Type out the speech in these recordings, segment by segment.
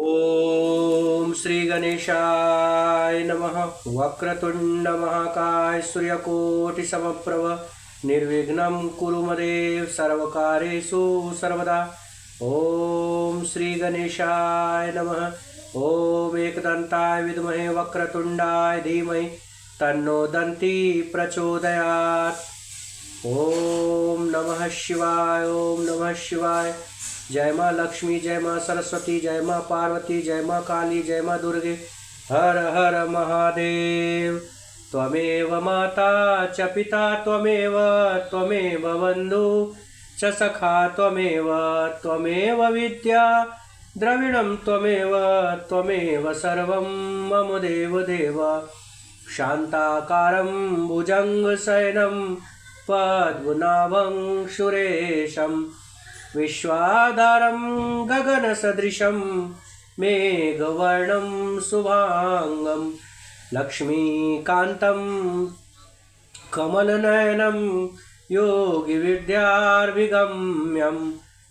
ओम श्री गणेशाय नमः। वक्रतुंड महाकाय सूर्यकोटि समप्रभ निर्विघ्नं कुरु मदेव सर्वकार्येषु सर्वदा। ओम श्री गणेशाय नमः। ओम एकदंताय विद्महे वक्रतुंडाय धीमहि तन्नो दन्ती प्रचोदयात्। ओम नमः शिवाय। ओम नमः शिवाय। जय माँ लक्ष्मी, जय माँ सरस्वती, जय माँ पार्वती, जय माँ काली, जय माँ दुर्गे। हर हर महादेव। त्वमेव माता च पिता त्वमेव त्वमेव बन्धु च सखा त्वमेव त्वमेव विद्या द्रविणं त्वमेव त्वमेव सर्वं मम देव देव। शान्ताकारं भुजङ्गशयनं पद्मनाभं सुरेशं विश्वाधारं गगनसदृशं मेघवर्णं शुभांगं लक्ष्मीकान्तं कमलनयनं योगिविद्यार्भिगम्यं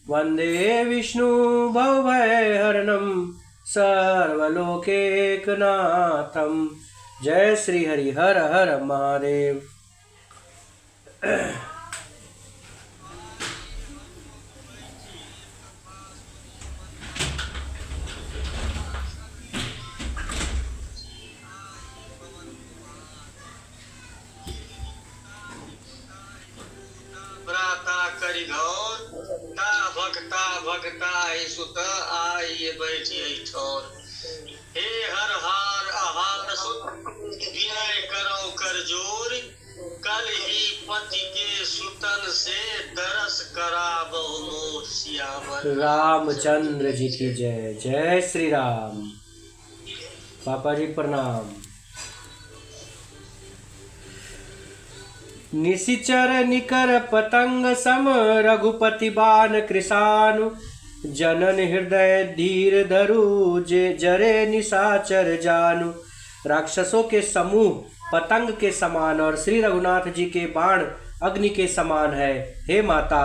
वन्दे विष्णु भवभयहरणं सर्वलोकैकनाथं। जय श्री हरि। हर हर महादेव। भगता सुत आइए बैठिए ठोर। हे हर हार आहार सुत विनय करो कर जोर। कल ही पति के सुतन से दरस करा बहु श्यामल। रामचंद्र जी की जय। जय श्री राम। पापा जी प्रणाम। निशिचर निकर पतंग सम रघुपति बान कृशानु। जनन हृदय धीर धरु जे जरे निशाचर जानु। राक्षसों के समूह पतंग के समान और श्री रघुनाथ जी के बाण अग्नि के समान है। हे माता,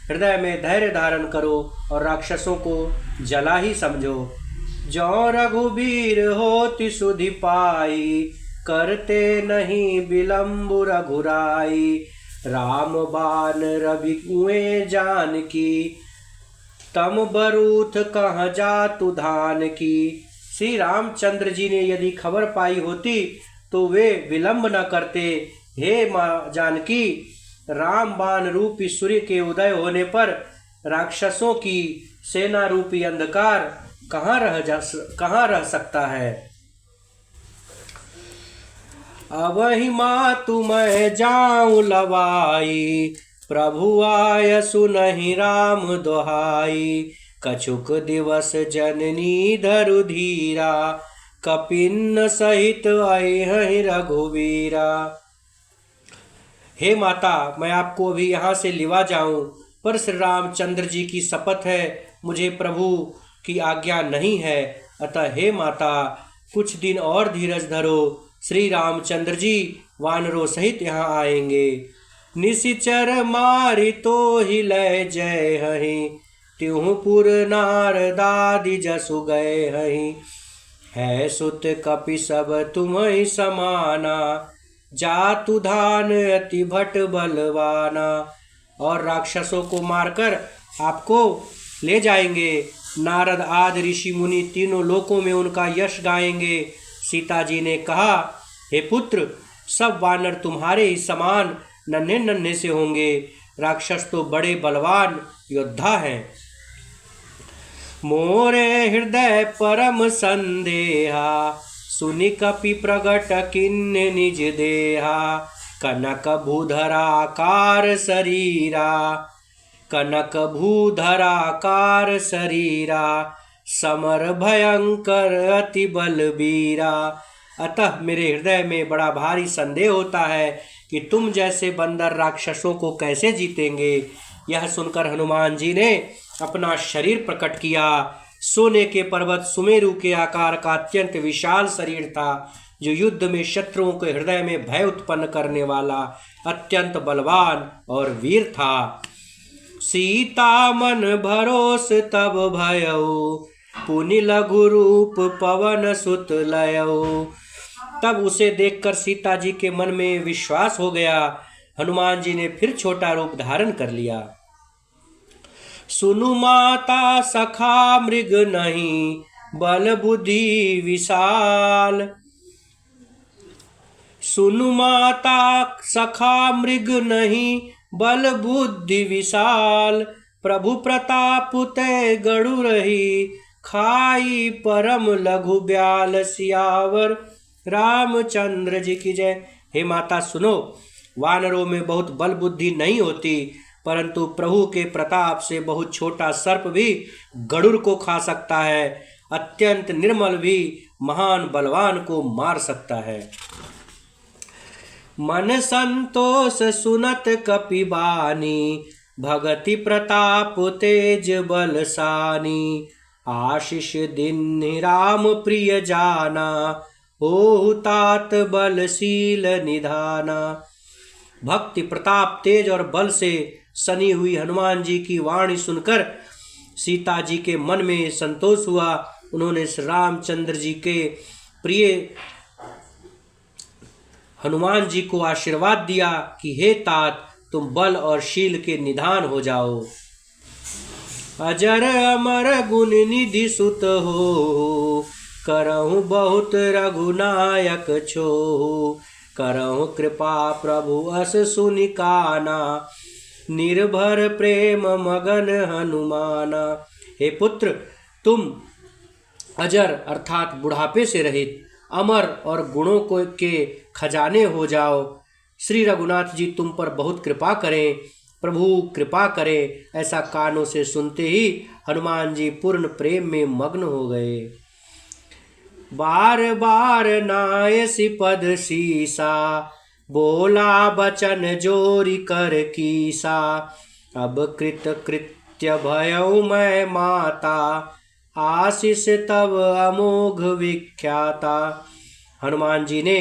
हृदय में धैर्य धारण करो और राक्षसों को जला ही समझो। जो रघुबीर होति सुधि पाई करते नहीं विलंब रघुराई। राम बाण रवि कुएं जानकी तम बरूथ कहाँ जातु धान की। श्री रामचंद्र जी ने यदि खबर पाई होती तो वे विलंब न करते। हे माँ जानकी, राम बाण रूपी सूर्य के उदय होने पर राक्षसों की सेना रूपी अंधकार कहाँ रह सकता है। अबहि मातु मैं जाऊं लवाई प्रभु आय सुनहि राम दोहाई। कछुक दिवस जननी धरु धीरा कपिन सहित अहि रघुवीरा। हे माता, मैं आपको अभी यहाँ से लिवा जाऊं, पर श्री रामचंद्र जी की शपथ है, मुझे प्रभु की आज्ञा नहीं है। अतः हे माता, कुछ दिन और धीरज धरो। श्री रामचंद्र जी वानरों सहित यहाँ आएंगे। निशिचर मारि तो ही लय जय हहि त्यों पुर नारदादि जसु गए हहि। है सुत कपि सब तुम्हि समाना जातु धान अति भट बलवाना। और राक्षसों को मारकर आपको ले जाएंगे। नारद आदि ऋषि मुनि तीनों लोकों में उनका यश गाएंगे। सीता जी ने कहा, हे पुत्र, सब वानर तुम्हारे ही समान नन्हे नन्हे से होंगे। राक्षस तो बड़े बलवान योद्धा हैं। मोरे हृदय परम संदेहा सुनि कपि प्रगट किन्ने निज देहा। कनक भूधराकार शरीरा कनक भूधराकार शरीरा समर भयंकर अति बलबीरा। अतः मेरे हृदय में बड़ा भारी संदेह होता है कि तुम जैसे बंदर राक्षसों को कैसे जीतेंगे। यह सुनकर हनुमान जी ने अपना शरीर प्रकट किया। सोने के पर्वत सुमेरु के आकार का अत्यंत विशाल शरीर था, जो युद्ध में शत्रुओं के हृदय में भय उत्पन्न करने वाला अत्यंत बलवान और वीर था। सीता मन भरोस तब भयउ पुनि लघु रूप पवन सुत लयो। तब उसे देखकर सीता जी के मन में विश्वास हो गया। हनुमान जी ने फिर छोटा रूप धारण कर लिया। सुनु माता सखा मृग नहीं, बल बुद्धि विशाल। सुनु माता सखा मृग नहीं, बल बुद्धि विशाल। प्रभु प्रताप ते गढ़ु रही, खाई परम लघु ब्याल। सियावर रामचंद्र जी की जय। हे माता सुनो, वानरों में बहुत बल बुद्धि नहीं होती, परंतु प्रभु के प्रताप से बहुत छोटा सर्प भी गरुड़ को खा सकता है। अत्यंत निर्मल भी महान बलवान को मार सकता है। मन संतोष सुनत कपिबानी, भगति प्रताप तेज बलसानी। आशीष दिन राम प्रिय जाना, ओहु तात बलशील निधाना। भक्ति प्रताप तेज और बल से सनी हुई हनुमान जी की वाणी सुनकर सीता जी के मन में संतोष हुआ। उन्होंने श्री रामचंद्र जी के प्रिय हनुमान जी को आशीर्वाद दिया कि हे तात, तुम बल और शील के निधान हो जाओ। अजर अमर गुण निधि सुत हो, करहु बहुत रघुनायक छो। करहु कृपा प्रभु अस सुनि काना, निर्भर प्रेम मगन हनुमाना। हे पुत्र, तुम अजर अर्थात बुढ़ापे से रहित, अमर और गुणों को के खजाने हो जाओ। श्री रघुनाथ जी तुम पर बहुत कृपा करें, प्रभु कृपा करें। ऐसा कानों से सुनते ही हनुमान जी पूर्ण प्रेम में मग्न हो गए। बार बार नायसी पद सीसा, बोला बचन जोरी कर कीसा। अब कृत कृत्य भयउ मैं माता, आशीष तब अमोघ विख्याता। हनुमान जी ने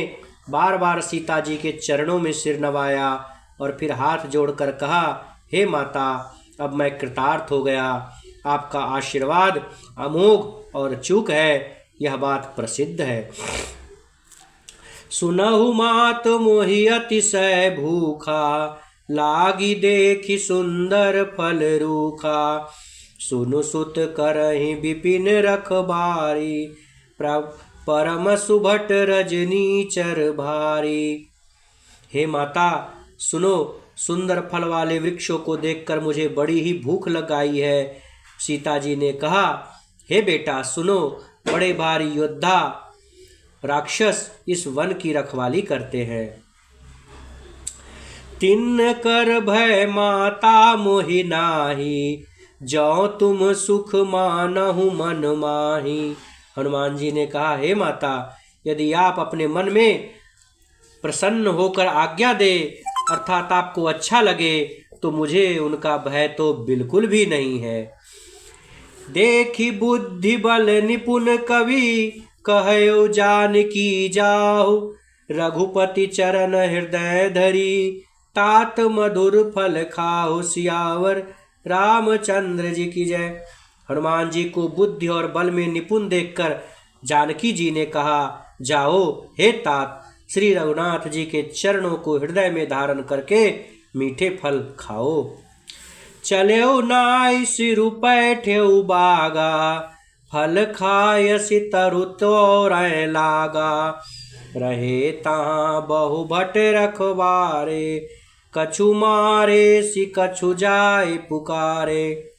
बार बार सीता जी के चरणों में सिर नवाया और फिर हाथ जोड़कर कहा, हे माता, अब मैं कृतार्थ हो गया। आपका आशीर्वाद अमोघ और अचूक है, यह बात प्रसिद्ध है। सुनहु मात मोहि अतिशय भूखा, लागी देखी सुंदर फल रूखा। सुनु सुत करहि विपिन रखबारी, परम सुभट रजनी चर भारी। हे माता सुनो, सुंदर फल वाले वृक्षों को देखकर मुझे बड़ी ही भूख लग आई है। सीता जी ने कहा, हे बेटा सुनो, बड़े भारी योद्धा राक्षस इस वन की रखवाली करते हैं। तिन कर भय माता मोहि नाही, जो तुम सुख मानहु मन माही। हनुमान जी ने कहा, हे माता, यदि आप अपने मन में प्रसन्न होकर आज्ञा दे, अर्थात आपको अच्छा लगे, तो मुझे उनका भय तो बिल्कुल भी नहीं है। देखी बुद्धि बल निपुण कवि, कहयो जानकी जाहु। रघुपति चरण हृदय धरी, तात मधुर फल खाओ। सियावर रामचंद्र जी की जय। हनुमान जी को बुद्धि और बल में निपुण देखकर जानकी जी ने कहा, जाओ हे तात, श्री रघुनाथ जी के चरणों को हृदय में धारण करके मीठे फल खाओ। चलेऊ नाई सिरु पैठेऊ बागा, फल खायसि तरु तोरै लागा। रहे तहाँ बहु भट रखवारे, कछु मारे सि कछु जाय पुकारे।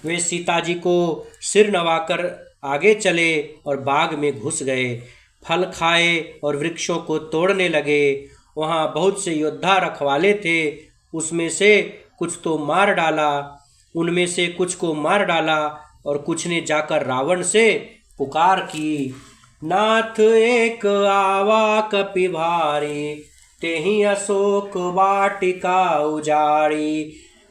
वे सीता जी को सिर नवाकर आगे चले और बाग में घुस गए। फल खाए और वृक्षों को तोड़ने लगे। वहाँ बहुत से योद्धा रखवाले थे, उसमें से कुछ तो मार डाला, उनमें से कुछ को मार डाला और कुछ ने जाकर रावण से पुकार की, नाथ एक आवा कपि भारी, तेहि अशोक वाटिका उजाड़ी।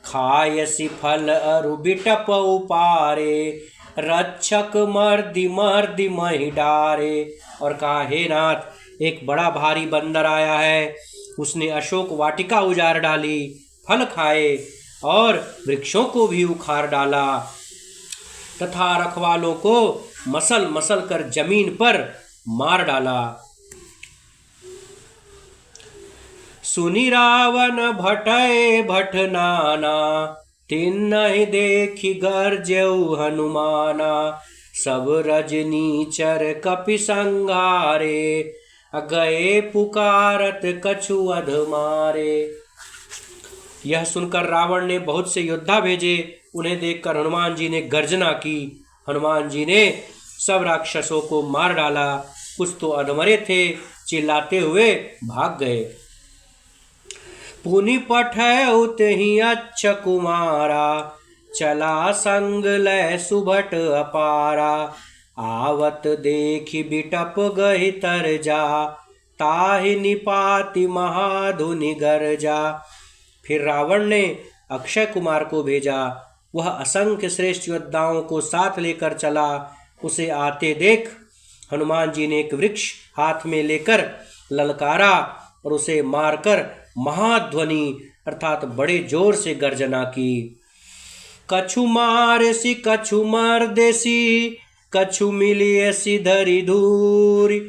खायसि फल अरु बिटप उपारे, रक्षक मर्दि मर्दि महि डारे। और कहा, हे नाथ, एक बड़ा भारी बंदर आया है, उसने अशोक वाटिका उजाड़ डाली, फल खाए और वृक्षों को भी उखाड़ डाला। तथा रखवालों को मसल मसल कर जमीन पर मार डाला। सुनि रावण भटय भट नाना, तिन्हि देखि गर्जऊ हनुमाना। सब रजनीचर कपि संघारे, गए पुकारत कछु अध मारे। यह सुनकर रावण ने बहुत से योद्धा भेजे। उन्हें देखकर हनुमान जी ने गर्जना की। हनुमान जी ने सब राक्षसों को मार डाला। कुछ तो अधमरे थे, चिल्लाते हुए भाग गए। पुनि पठय तेहि अच्छ कुमारा, चला संग लय सुभट अपारा। आवत देखि बिटप गहि तर जा, ताहि निपाति महाधुनि गरजा। फिर रावण ने अक्षय कुमार को भेजा। वह असंख्य श्रेष्ठ योद्धाओं को साथ लेकर चला। उसे आते देख हनुमान जी ने एक वृक्ष हाथ में लेकर ललकारा और उसे मारकर महाध्वनि अर्थात बड़े जोर से गर्जना की। कछु मारेसी कछु मर्देसी, कछु मिलियसी धरि धूरि।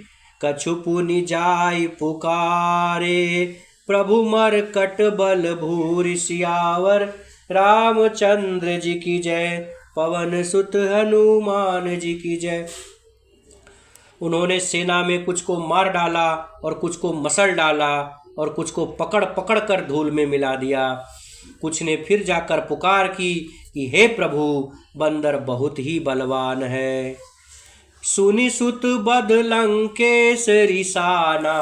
कछु पुनि जाई पुकारे, प्रभु मरकट बल भूरि। सियावर रामचंद्र जी की जय, पवन सुत हनुमान जी की जय। उन्होंने सेना में कुछ को मार डाला और कुछ को मसल डाला और कुछ को पकड़ पकड़ कर धूल में मिला दिया। कुछ ने फिर जाकर पुकार की कि हे प्रभु, बंदर बहुत ही बलवान है। सुनि सुत बद लंकेश रिसाना,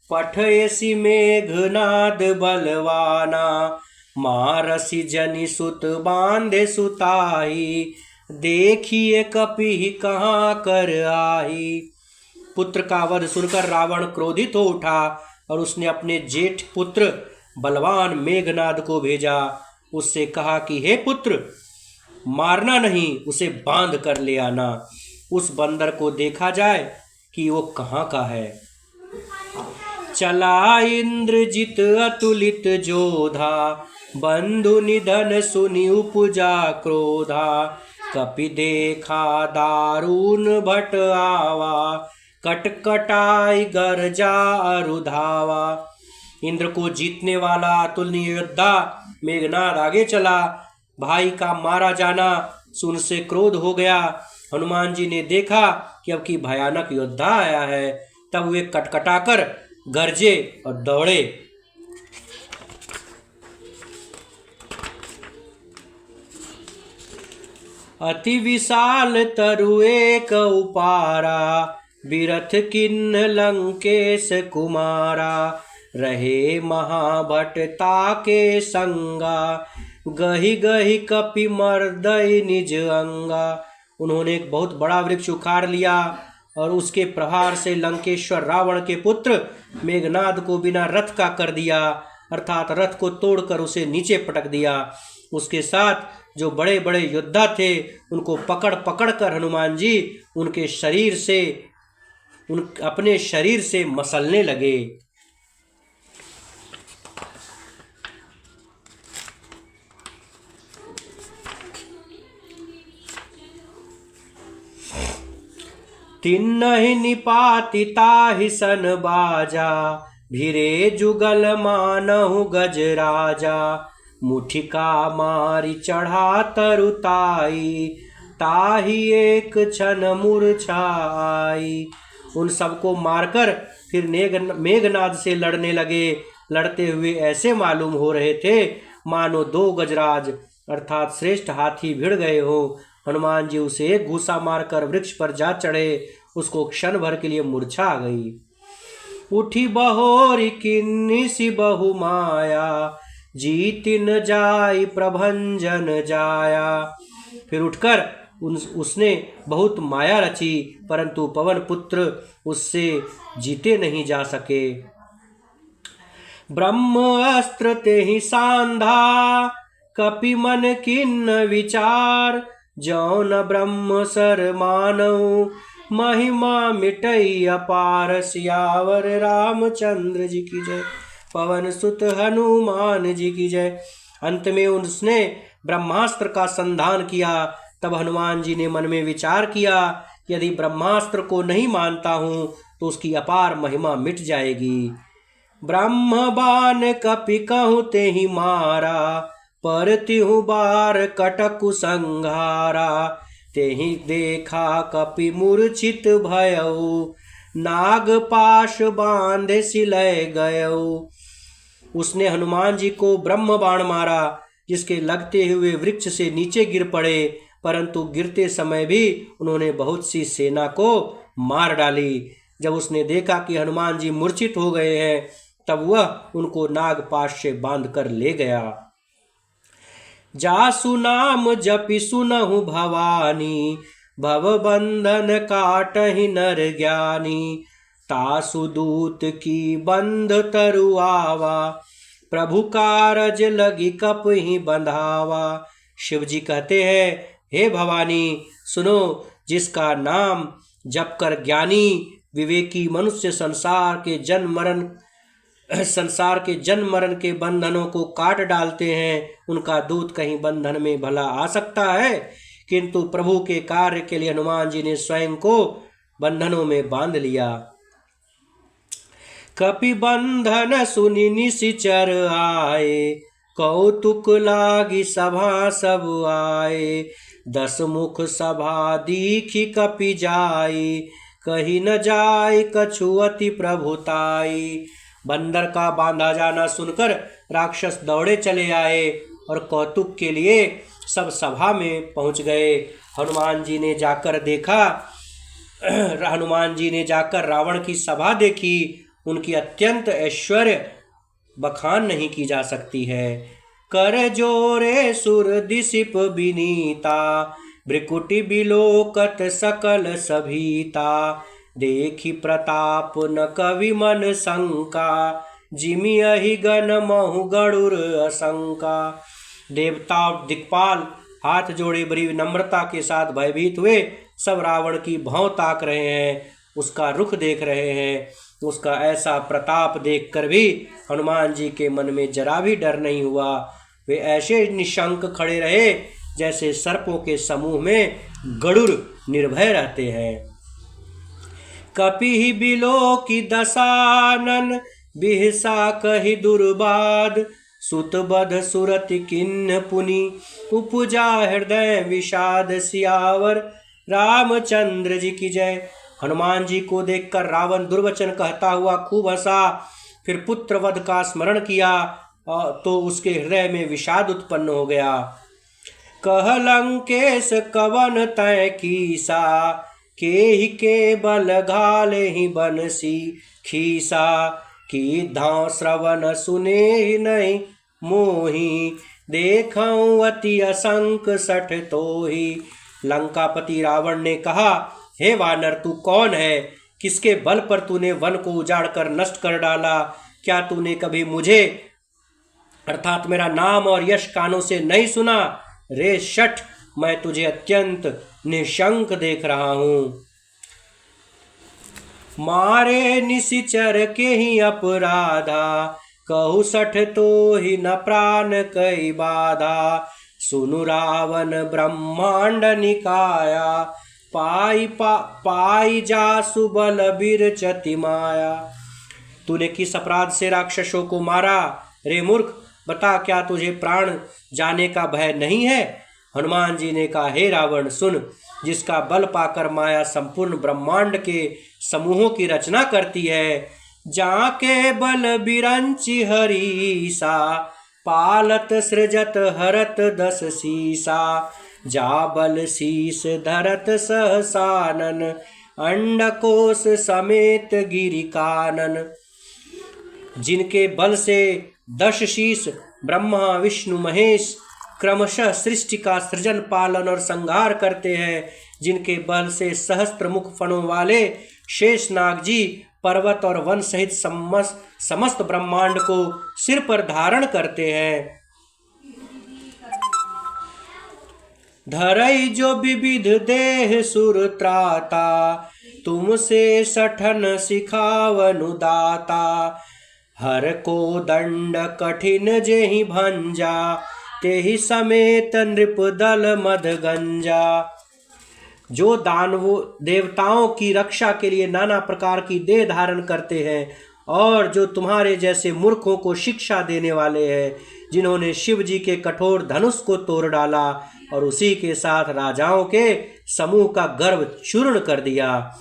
पठयसि मेघनाद बलवाना। मारसि जनि सुत बांधे सुताही, देखिए कपि कहाँ कर आही। पुत्र का वध सुनकर रावण क्रोधित हो उठा और उसने अपने जेठ पुत्र बलवान मेघनाद को भेजा। उससे कहा कि हे पुत्र, मारना नहीं, उसे बांध कर ले आना। उस बंदर को देखा जाए कि वो कहाँ का है। चला इंद्रजित अतुलित जोधा, बंधु निधन सुनि उपजा क्रोधा। कपि देखा दारुण भट आवा, कटकटाई गरजा अरुधावा। इंद्र को जीतने वाला अतुलनीय योद्धा मेघनाद आगे चला। भाई का मारा जाना सुन से क्रोध हो गया। हनुमान जी ने देखा कि अब की भयानक योद्धा आया है। तब वे कटकटाकर गरजे और दौड़े। अति विशाल तरु एक उपारा, बिरथ किन्न लंकेश कुमारा। रहे महाभट ताके संगा, गहि गहि कपि मर्दय निज अंगा। उन्होंने एक बहुत बड़ा वृक्ष उखाड़ लिया और उसके प्रहार से लंकेश्वर रावण के पुत्र मेघनाद को बिना रथ का कर दिया, अर्थात रथ को तोड़कर उसे नीचे पटक दिया। उसके साथ जो बड़े बड़े योद्धा थे उनको पकड़ पकड़ कर हनुमान जी उनके शरीर से अपने शरीर से मसलने लगे। तिन्हि निपाति ताहि सन बाजा, भिरे जुगल मानहु गजराजा। मुठिका मारी चढ़ा तरुताई, ताहि एक क्षण मूर्छाई। उन सबको मारकर फिर मेघनाद से लड़ने लगे। लड़ते हुए ऐसे मालूम हो रहे थे मानो दो गजराज अर्थात श्रेष्ठ हाथी भिड़ गए हो। हनुमान जी उसे एक घूसा मारकर वृक्ष पर जा चढ़े। उसको क्षण भर के लिए मूर्छा आ गई। उठी बहोरी किन्नी सी बहु माया, जीति न जाई प्रभंजन जाया। फिर उठकर उसने बहुत माया रची, परंतु पवन पुत्र उससे जीते नहीं जा सके। ब्रह्म अस्त्र तेहि सांधा, कपि मन किन्न विचार। जौन ब्रह्म सर मानऊ, महिमा मिटई अपार। सियावर रामचंद्र जी की जय, पवन सुत हनुमान जी की जय। अंत में उसने ब्रह्मास्त्र का संधान किया, तब हनुमान जी ने मन में विचार किया, यदि ब्रह्मास्त्र को नहीं मानता हूँ तो उसकी अपार महिमा मिट जाएगी। ब्रह्म बाण कपि कहूँ ते ही मारा, पर तिहु बार कटकु संघारा। तेहि देखा कपि मूर्छित भयउ, नाग पाश बांधे सिलय गयउ। उसने हनुमान जी को ब्रह्म बाण मारा, जिसके लगते हुए वृक्ष से नीचे गिर पड़े, परंतु गिरते समय भी उन्होंने बहुत सी सेना को मार डाली। जब उसने देखा कि हनुमान जी मूर्छित हो गए हैं, तब वह उनको नागपाश से बांधकर ले गया। जासु नाम जपि सुनहु भवानी, भव बंधन काटहि नर ज्ञानी। तासु दूत की बंध तरुआवा, प्रभु कारज लगी कप ही बंधावा। शिव जी कहते हैं, हे भवानी सुनो, जिसका नाम जप कर ज्ञानी विवेकी मनुष्य संसार के जन्म मरण के बंधनों को काट डालते हैं, उनका दूत कहीं बंधन में भला आ सकता है। किंतु प्रभु के कार्य के लिए हनुमान जी ने स्वयं को बंधनों में बांध लिया। कपि बंधन सुनि निशिचर आए, कौतुक लागी सभा सब आए। 10 मुख सभा दीखी कपि जाई, कही न जाय कछु अति प्रभुताई। बंदर का बांधा जाना सुनकर राक्षस दौड़े चले आए और कौतुक के लिए सब सभा में पहुंच गए। हनुमान जी ने जाकर रावण की सभा देखी। उनकी अत्यंत ऐश्वर्य बखान नहीं की जा सकती है। कर जोरे सुर दिसिप विनीता, भ्रिकुटि बिलोकत सकल सभीता। देखी प्रताप न कवि मन शंका, जिमि अहि गण महु गरुर असंका। देवता दिक्पाल हाथ जोड़े बड़ी विनम्रता के साथ भयभीत हुए सब रावण की भौं ताक रहे हैं, उसका रुख देख रहे हैं। उसका ऐसा प्रताप देखकर भी हनुमान जी के मन में जरा भी डर नहीं हुआ। वे ऐसे निशंक खड़े रहे जैसे सर्पों के समूह में गरुड़ निर्भय रहते हैं। कपि बिलो की दशानन, बिहसा कहि दुर्बाद। सुत बध सुरति किन्न पुनि, उपजा हृदय विषाद। सियावर रामचंद्र जी की जय। हनुमान जी को देखकर रावण दुर्वचन कहता हुआ खूब हंसा। फिर पुत्र वध का स्मरण किया तो उसके हृदय में विषाद उत्पन्न हो गया। कह लंकेश कवन तय कीसा, केहि के बल घाले ही बनसी खीसा। की धाव श्रवण सुने ही नहीं मोही, देखऊं अति असंक सठ तोही। लंकापति रावण ने कहा, हे वानर तू कौन है? किसके बल पर तूने वन को उजाड़ कर नष्ट कर डाला? क्या तूने कभी मुझे अर्थात मेरा नाम और यश कानों से नहीं सुना? रे शठ, मैं तुझे अत्यंत निशंक देख रहा हूँ। मारे निशिचर के ही अपराधा, कहु सठ तो ही न प्राण कई बाधा। सुनु रावण ब्रह्मांड निकाया, पाई जासु बल बिरचति माया। तूने किस अपराध से राक्षसों को मारा? रे मूर्ख, बता, क्या तुझे प्राण जाने का भय नहीं है? हनुमान जी ने कहा, हे रावण सुन, जिसका बल पाकर माया संपूर्ण ब्रह्मांड के समूहों की रचना करती है, जाके बल बिरंचि हरीसा। पालत सृजत हरत 10 सीसा। जा बल शीस धरत सहसानन, अंडकोश समेत गिरिकानन। जिनके बल से 10 शीस ब्रह्मा विष्णु महेश क्रमशः सृष्टि का सृजन पालन और संहार करते हैं, जिनके बल से सहस्त्र मुख फणों वाले शेषनाग जी पर्वत और वन सहित समस्त ब्रह्मांड को सिर पर धारण करते हैं। धरई जो विविध देह सुर त्राता, तुमसे सठन सिखावनु दाता। हर को दंड कठिन जेहि भंजा, तेहि समेत नृप दल मद गंजा। जो दानवों देवताओं की रक्षा के लिए नाना प्रकार की देह धारण करते हैं और जो तुम्हारे जैसे मूर्खों को शिक्षा देने वाले हैं, जिन्होंने शिव जी के कठोर धनुष को तोड़ डाला और उसी के साथ राजाओं के समूह का गर्व चूर्ण कर दिया।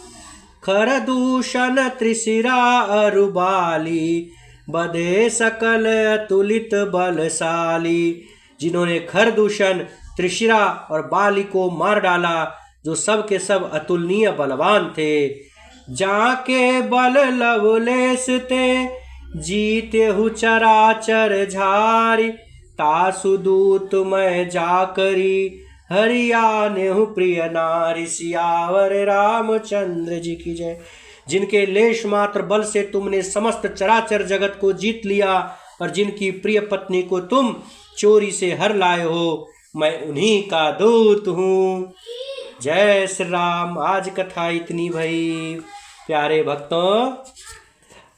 खरदूषण त्रिशिरा अरुबाली, बधे सकल अतुलित बलशाली। जिन्होंने खरदूषण, त्रिशिरा और बाली को मार डाला, जो सब के सब अतुलनीय बलवान थे। जाके बल लवलेश ते, जीते हु चराचर झारी। तासु दूत मैं जाकरी, हरियाने हूँ प्रिय नारी। सियावर रामचंद्र जी की जय। जिनके लेश मात्र बल से तुमने समस्त चराचर जगत को जीत लिया और जिनकी प्रिय पत्नी को तुम चोरी से हर लाए हो, मैं उन्हीं का दूत हूँ। जय श्री राम। आज कथा इतनी भई। प्यारे भक्तों,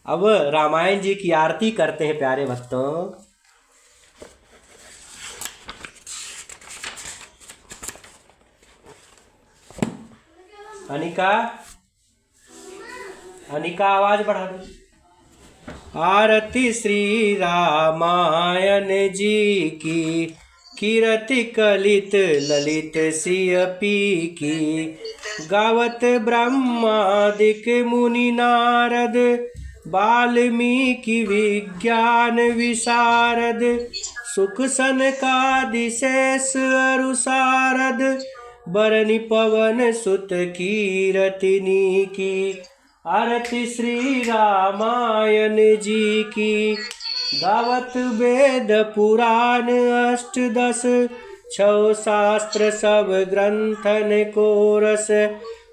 अब रामायण जी की आरती करते हैं। प्यारे भक्तों, अनिका आवाज बढ़ा दो। आरती श्री रामायण जी की, कीरति कलित ललित सिय पी की। गावत ब्रह्मादिक मुनि नारद, वाल्मीकि विज्ञान विशारद। सुख सनकादि शेष अरु सारद, बरनि पवन सुत कीरतिनी की। आरती श्री रामायण जी की। गावत वेद पुराण अष्टदश, छौ शास्त्र सब ग्रंथन को रस।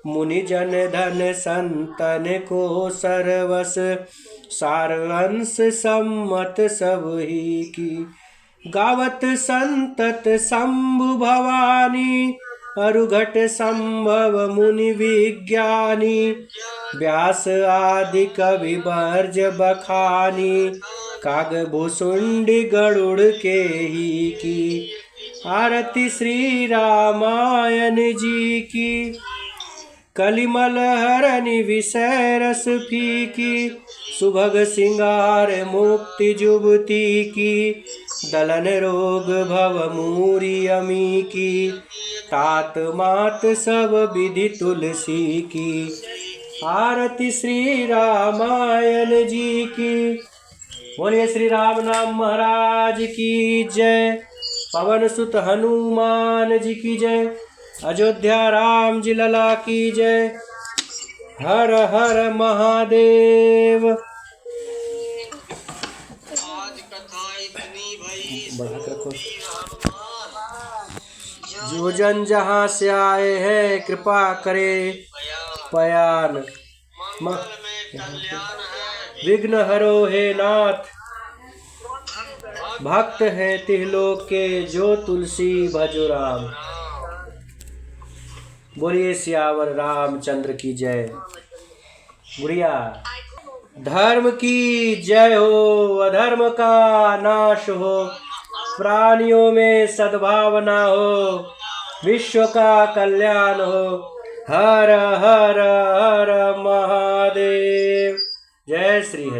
मुनि जन धन संतन को सरवस, सारंश सम्मत सब ही की। गावत संतत शंभु भवानी, अरुघट संभव मुनि विज्ञानी। व्यास आदि कवि बर्ज बखानी, कागभूषुंडी गरुड़ के ही की। आरती श्री रामायण जी की। कलिमल हरनि विषय रस फीकी, सुभग सिंगार मुक्ति जुबती की। दलन रोग भव मूरी अमी की, तात मात सब विधि तुलसी की। आरती श्री रामायण जी की। बोलिए श्री राम नाम महाराज की जय। पवन सुत हनुमान जी की जय। अयोध्या राम जी लला की जय। हर हर महादेव। आज कथा इतनी भई। बढ़ा के रखो। जो जन जहाँ से आए हैं, कृपा करे पयान। मंगल में कल्याण है, विघ्न हरो हे नाथ। भक्त है तिहलोक के, जो तुलसी भजो राम। बोलिए सियावर रामचंद्र की जय। गुड़िया, धर्म की जय हो, अधर्म का नाश हो। प्राणियों में सद्भावना हो, विश्व का कल्याण हो। हर हर हर महादेव। जय श्री हरि।